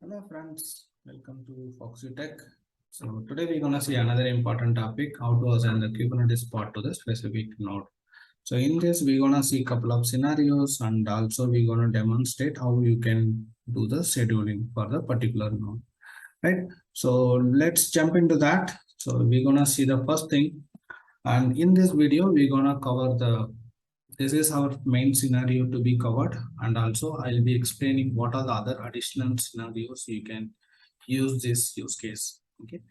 Hello friends, welcome to Foxy Tech. So today we're gonna see another important topic, how to assign the Kubernetes pod to the specific node. So in this we're gonna see a couple of scenarios and also we're gonna demonstrate how you can do the scheduling for the particular node. Right? So let's jump into that. So we're gonna see the first thing, and in this video we're gonna cover this is our main scenario to be covered, and also I'll be explaining what are the other additional scenarios you can use this use case. Okay,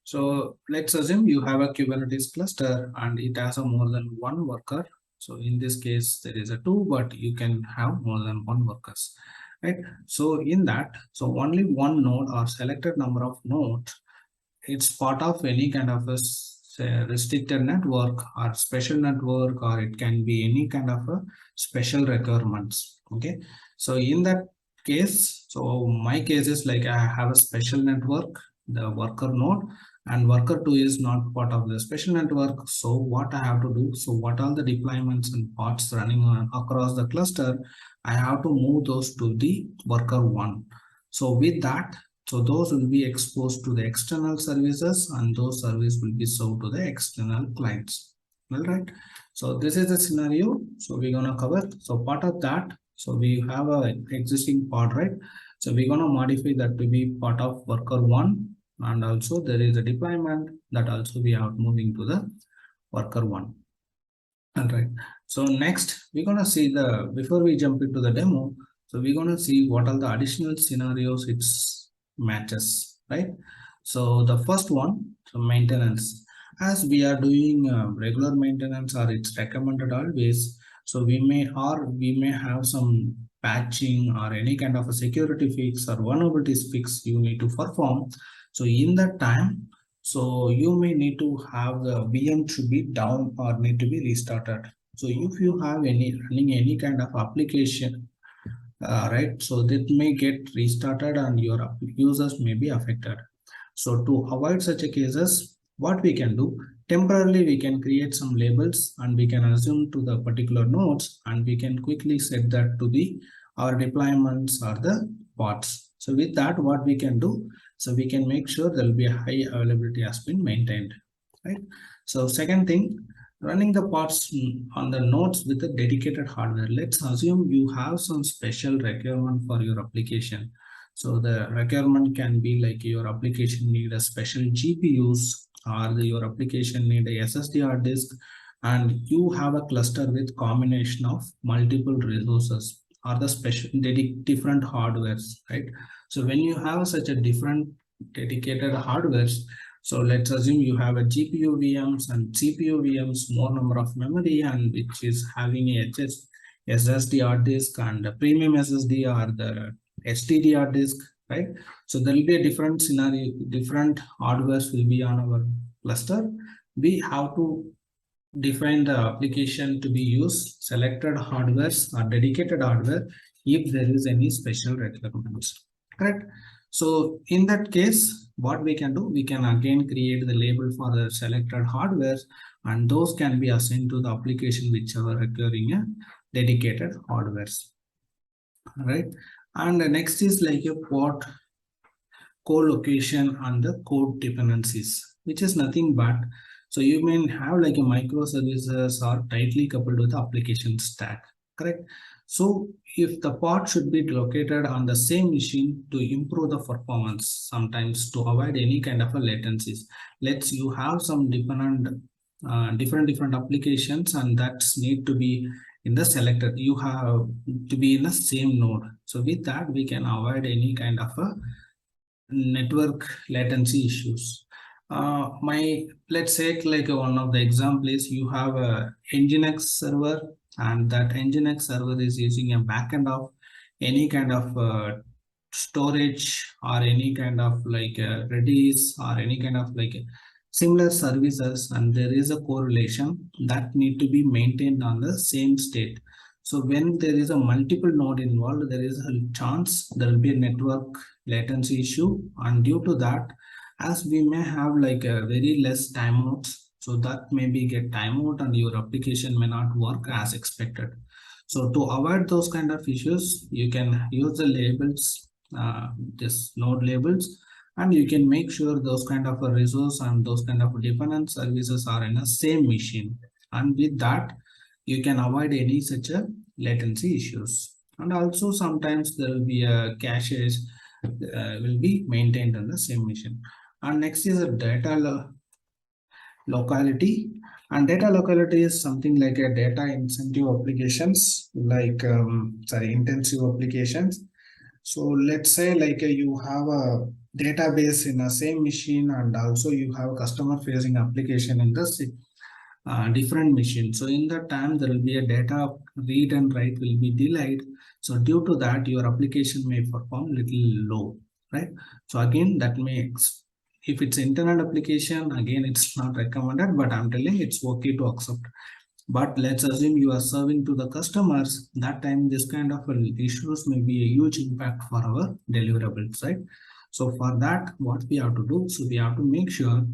so let's assume you have a Kubernetes cluster and it has a more than one worker. So in this case there is a two, but you can have more than one workers, right? So in that, so only one node or selected number of nodes, it's part of any kind of a say, restricted network or special network, or it can be any kind of a special requirements. Okay, so in that case, so my case is like I have a special network, the worker node, and worker 2 is not part of the special network. So what I have to do, so what are the deployments and pods running on across the cluster, I have to move those to the worker 1. So with that, so those will be exposed to the external services, and those services will be served to the external clients. All right. So this is the scenario. So we're gonna cover. So part of that. So we have a existing pod, right? So we're gonna modify that to be part of worker 1, and also there is a deployment that also we are moving to the worker 1. All right. So next we're gonna see the, before we jump into the demo, so we're gonna see what are the additional scenarios it's matches, right? So the first one, so maintenance. As we are doing regular maintenance, or it's recommended always, so we may have some patching or any kind of a security fix or vulnerabilities fix you need to perform. So in that time, so you may need to have the VM should be down or need to be restarted. So if you have any running any kind of application, right, so that may get restarted and your users may be affected. So to avoid such a cases, what we can do, temporarily we can create some labels and we can assume to the particular nodes, and we can quickly set that to the our deployments or the pods. So with that, what we can do, so we can make sure there will be a high availability has been maintained, right? So second thing, running the pods on the nodes with a dedicated hardware. Let's assume you have some special requirement for your application. So the requirement can be like your application need a special GPUs, or your application need a SSD hard disk, and you have a cluster with combination of multiple resources or the special different hardwares, right? So when you have such a different dedicated hardwares, so let's assume you have a GPU VMs and CPU VMs, more number of memory, and which is having a SSD hard disk and a premium SSD or the HDD hard disk, right? So there will be a different scenario, different hardwares will be on our cluster. We have to define the application to be used, selected hardwares or dedicated hardware if there is any special requirements, correct? So in that case, what we can do, we can again create the label for the selected hardware, and those can be assigned to the application whichever requiring a dedicated hardwares, right? And the next is like a port co-location and the code dependencies, which is nothing but, so you may have like a microservices are tightly coupled with the application stack, correct? So if the pod should be located on the same machine to improve the performance, sometimes to avoid any kind of a latencies. Let's you have some different applications, and that's need to be in the selected, you have to be in the same node. So with that, we can avoid any kind of a network latency issues. Let's say like one of the example is you have a Nginx server, and that Nginx server is using a backend of any kind of storage or any kind of like Redis or any kind of like similar services, and there is a correlation that need to be maintained on the same state. So when there is a multiple node involved, there is a chance there will be a network latency issue, and due to that, as we may have like a very less timeouts, so that maybe get timeout and your application may not work as expected. So to avoid those kind of issues, you can use the labels this node labels, and you can make sure those kind of a resource and those kind of dependent services are in a same machine, and with that you can avoid any such a latency issues. And also sometimes there will be a caches will be maintained on the same machine. And next is a locality, and data locality is something like a data incentive applications, like intensive applications. So let's say like you have a database in the same machine, and also you have a customer facing application in the different machines. So in that time there will be a data read and write will be delayed. So due to that your application may perform little low, right? So again that makes, if it's internet application, again it's not recommended, but I'm telling it's okay to accept. But let's assume you are serving to the customers, that time this kind of issues may be a huge impact for our deliverables, right? So for that what we have to do, so we have to make sure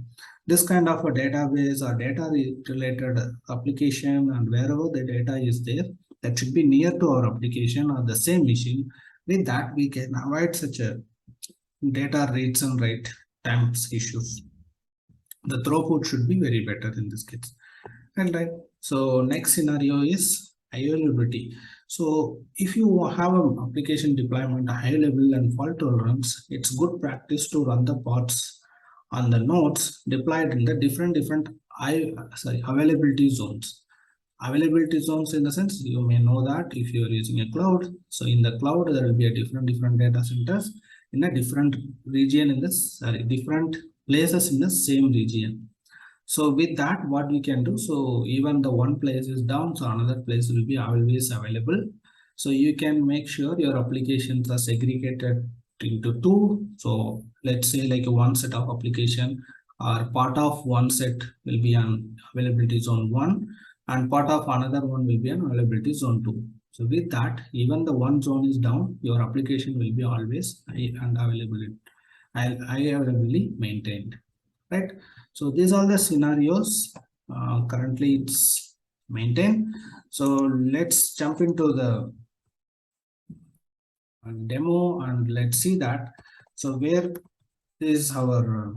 this kind of a database or data related application, and wherever the data is there, that should be near to our application or the same machine. With that we can avoid such a data reads and write times issues. The throughput should be very better in this case. And right, so next scenario is availability. So if you have an application deployment high level and fault tolerance, it's good practice to run the pods on the nodes deployed in the different availability zones. Availability zones in the sense, you may know that if you are using a cloud, so in the cloud there will be a different data centers in a different region in this different places in the same region. So with that, what we can do, so even the one place is down, so another place will be always available. So you can make sure your applications are segregated into two. So let's say like one set of application or part of one set will be on availability zone 1, and part of another one will be on availability zone 2. So with that, even the one zone is down, your application will be always high and availably maintained, right? So these are the scenarios currently it's maintained. So let's jump into the demo and let's see that. So where is our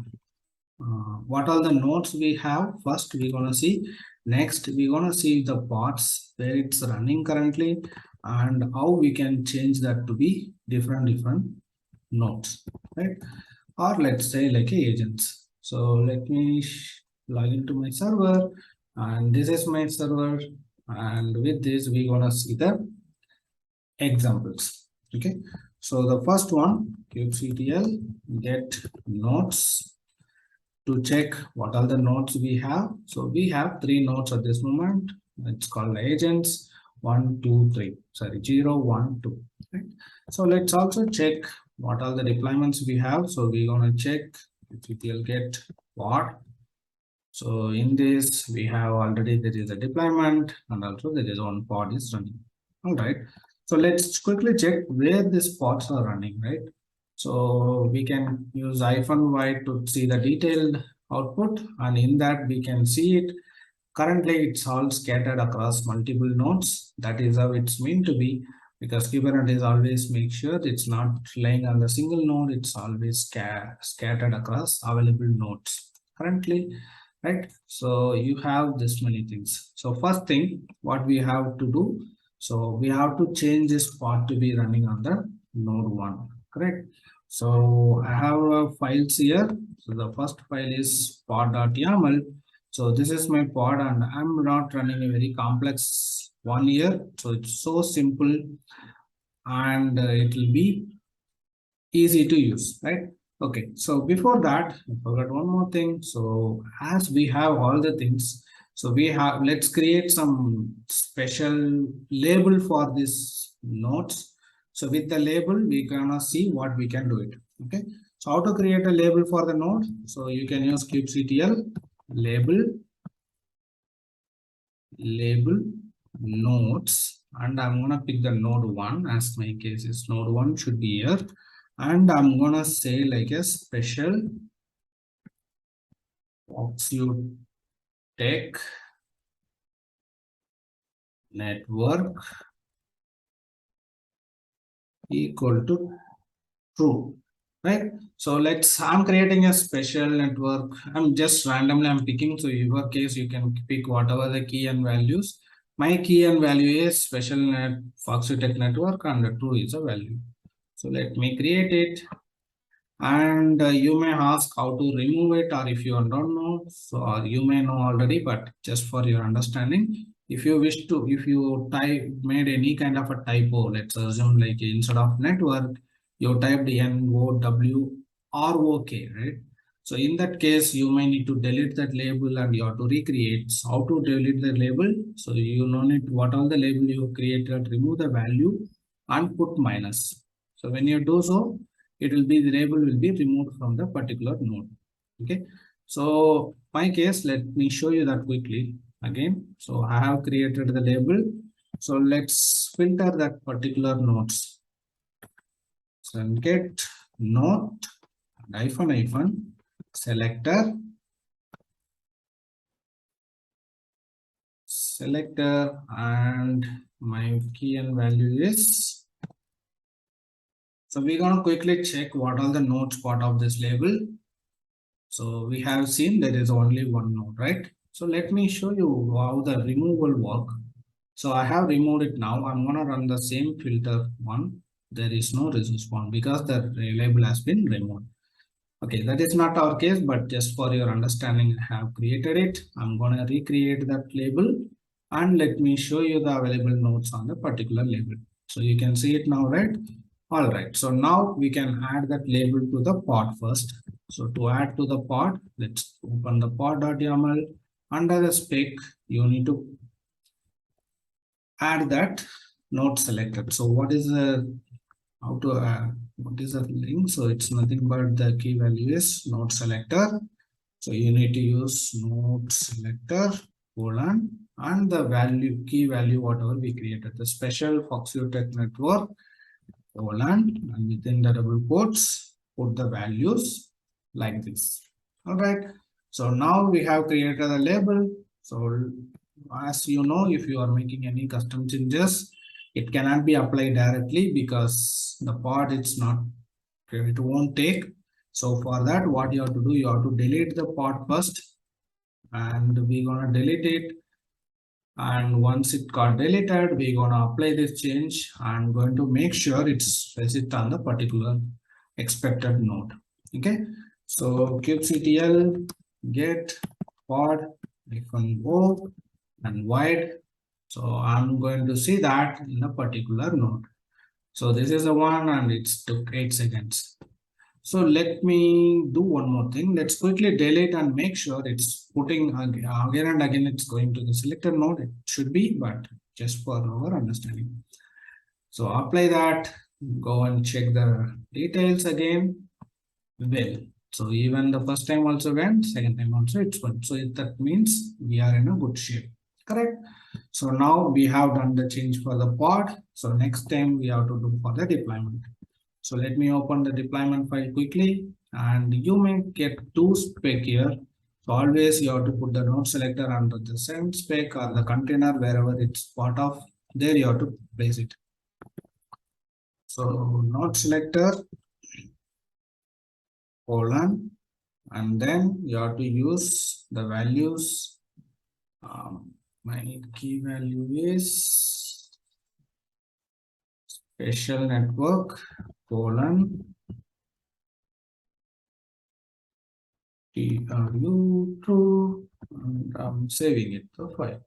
what all the nodes we have. First we're gonna see, next we're gonna see the pods where it's running currently, and how we can change that to be different nodes, right? Or let's say like agents. So let me log into my server, and this is my server, and with this we're gonna see the examples. Okay, so the first one, kubectl get nodes to check what are the nodes we have. So we have 3 nodes at this moment. It's called agents 1 2 3, sorry 0 1 2, right? So let's also check what are the deployments we have. So we're going to check kubectl get pod. So in this we have already, there is a deployment, and also there is one pod is running. All right, so let's quickly check where these pods are running, right? So we can use -y to see the detailed output, and in that we can see it. Currently it's all scattered across multiple nodes. That is how it's meant to be, because Kubernetes always makes sure it's not laying on the single node, it's always scattered across available nodes currently, right? So you have this many things. So first thing what we have to do, so we have to change this pod to be running on the node 1, correct? So I have files here. So the first file is pod.yaml. So this is my pod, and I'm not running a very complex one here. So it's so simple, and it will be easy to use, right? Okay, so before that, I forgot one more thing. So as we have all the things, so we have, let's create some special label for this nodes. So with the label, we gonna see what we can do it. Okay, so how to create a label for the node? So you can use kubectl label nodes, and I'm gonna pick the node 1, as my case is node 1 should be here, and I'm gonna say like a special Foxu tech network equal to true, right? So I'm creating a special network. I'm just randomly I'm picking. So in your case, you can pick whatever the key and values. My key and value is special net Foxy Tech network and the true is a value. So let me create it. And you may ask how to remove it, or if you don't know, so or you may know already, but just for your understanding, if you wish to, if you made any kind of a typo, let's assume like instead of network you typed NOWROK, right? So in that case you may need to delete that label and you have to recreate. So how to delete the label? So you know it, what all the label you created, remove the value and put minus. So when you do so, it will be, the label will be removed from the particular node. Okay, so my case, let me show you that quickly again. So I have created the label. So let's filter that particular nodes. So get node hyphen selector, and my key and value is. So we're going to quickly check what are the nodes part of this label. So we have seen there is only one node, right? So let me show you how the removal work. So I have removed it now. I'm going to run the same filter one. There is no response because the label has been removed. Okay, that is not our case, but just for your understanding, I have created it. I'm going to recreate that label and let me show you the available nodes on the particular label. So you can see it now, right? All right, so now we can add that label to the pod first. So to add to the pod, let's open the pod.yaml. Under the spec, you need to add that node selected. So what is the, how to what is the link? So it's nothing but the key value is node selector. So you need to use node selector colon and the value, key value, whatever we created, the special Foxy Tech network colon, and within the double quotes put the values like this. All right, so now we have created a label. So as you know, if you are making any custom changes, it cannot be applied directly because the pod, it's not, it won't take. So for that, what you have to do, you have to delete the pod first, and we're gonna delete it. And once it got deleted, we're gonna apply this change and going to make sure it's resident on the particular expected node. Okay, so kubectl get pod -o and void. So I'm going to see that in a particular node. So this is the one, and it took 8 seconds. So let me do one more thing. Let's quickly delete and make sure it's putting again and again, it's going to the selected node. It should be, but just for our understanding. So apply that, go and check the details again. Well, so even the first time also went, second time also it's went. So that means we are in a good shape, correct? So now we have done the change for the pod. So next time we have to do for the deployment. So let me open the deployment file quickly, and you may get two spec here. So always you have to put the node selector under the same spec or the container wherever it's part of, there you have to place it. So node selector colon, and then you have to use the values. My key value is special network colon true, and I'm saving it the file.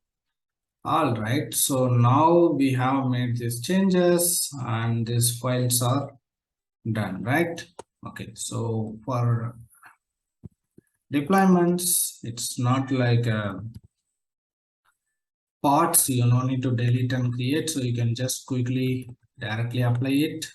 All right, so now we have made these changes and these files are done, right? Okay, so for deployments, it's not like parts, you don't need to delete and create, so you can just quickly directly apply it.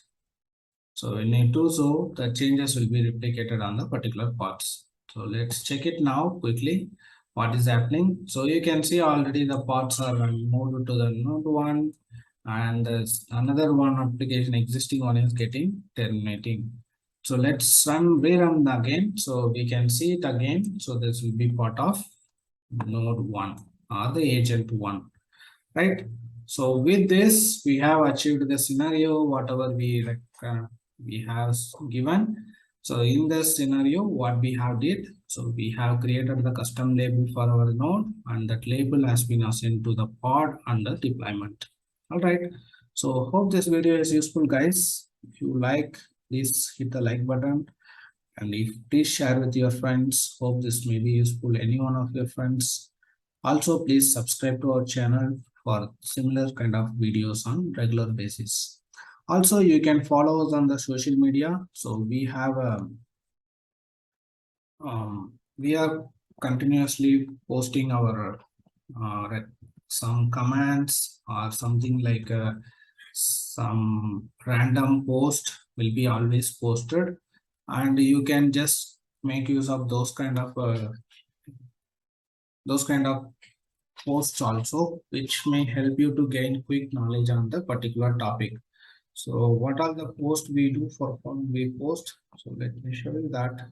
So when you do so, the changes will be replicated on the particular parts. So let's check it now quickly. What is happening? So you can see already the parts are moved to the node one, and there's another one application, existing one is getting terminating. So let's rerun again. So we can see it again. So this will be part of node one or the agent one, right? So with this, we have achieved the scenario, whatever we we have given. So in this scenario, what we have did, so we have created the custom label for our node, and that label has been assigned to the pod under deployment. All right. So hope this video is useful, guys. If you like, please hit the like button, and if please share with your friends. Hope this may be useful any one of your friends. Also, please subscribe to our channel for similar kind of videos on regular basis. Also, you can follow us on the social media. So we are continuously posting our some commands or something like some random post will be always posted, and you can just make use of those kind of posts also, which may help you to gain quick knowledge on the particular topic. So what are the posts we do for fun we post? So let me show you that.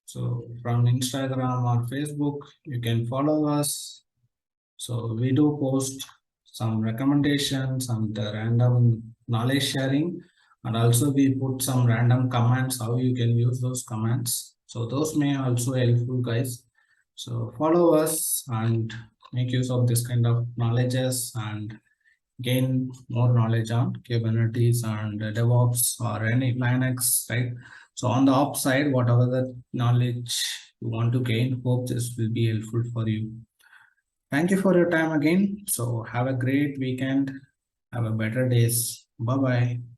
So from Instagram or Facebook, you can follow us. So we do post some recommendations and the random knowledge sharing, and also we put some random commands how you can use those commands. So those may also helpful, guys. So follow us and make use of this kind of knowledges and gain more knowledge on Kubernetes and DevOps or any Linux, right? So on the ops side, whatever the knowledge you want to gain, hope this will be helpful for you. Thank you for your time again. So have a great weekend. Have a better days. Bye bye.